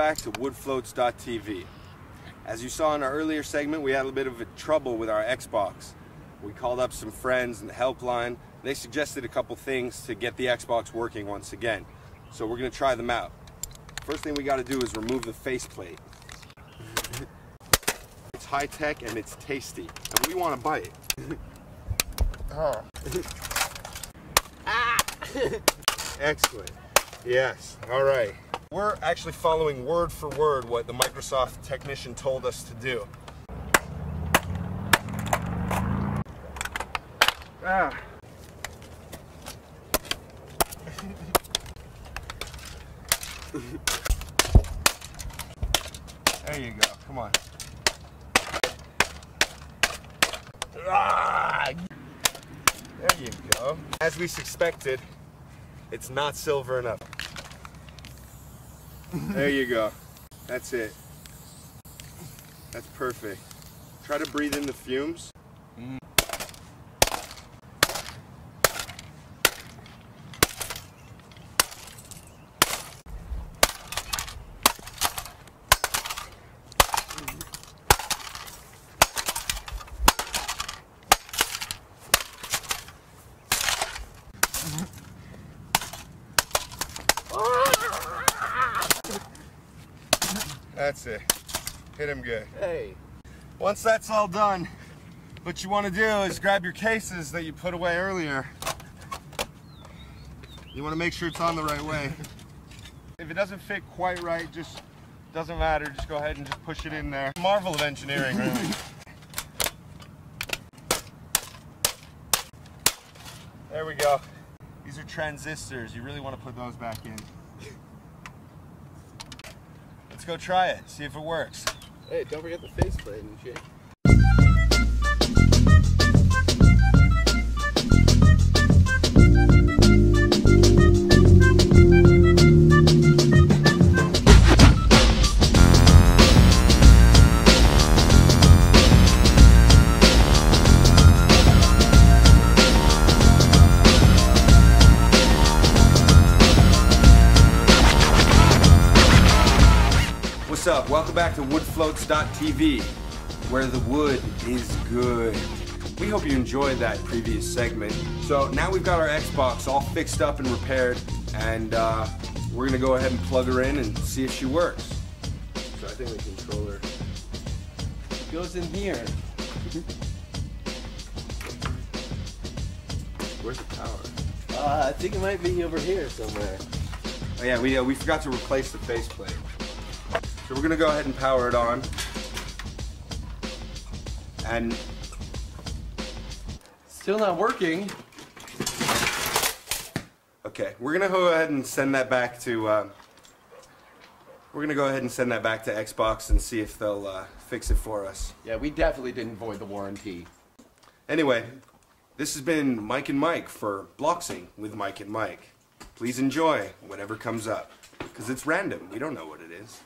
back to woodfloats.tv. As you saw in our earlier segment, we had a bit of trouble with our Xbox. We called up some friends in the helpline. They suggested a couple things to get the Xbox working once again. So we're going to try them out. First thing we got to do is remove the faceplate. It's high tech and it's tasty, and we want to bite it. Oh. Excellent. Yes. All right. We're actually following word for word what the Microsoft technician told us to do. Ah. There you go. Come on. Ah. There you go. As we suspected, it's not silver enough. There you go. That's it. That's perfect. Try to breathe in the fumes. That's it. Hit him good. Hey. Once that's all done, what you want to do is grab your cases that you put away earlier. You want to make sure it's on the right way. If it doesn't fit quite right, just doesn't matter. Just go ahead and just push it in there. Marvel of engineering, really. There we go. These are transistors. You really want to put those back in. Let's go try it, see if it works. Hey, don't forget the faceplate and shit. What's up? Welcome back to woodfloats.tv, where the wood is good. We hope you enjoyed that previous segment. So now we've got our Xbox all fixed up and repaired, and we're gonna go ahead and plug her in and see if she works. So I think the controller Goes in here. Where's the power? I think it might be over here somewhere. Oh yeah, we forgot to replace the faceplate. So we're gonna go ahead and power it on. And still not working. okay, we're gonna go ahead and send that back to Xbox and see if they'll fix it for us. Yeah, we definitely didn't void the warranty. Anyway, this has been Mike and Mike for Bloxing with Mike and Mike. Please enjoy whatever comes up, because it's random. We don't know what it is.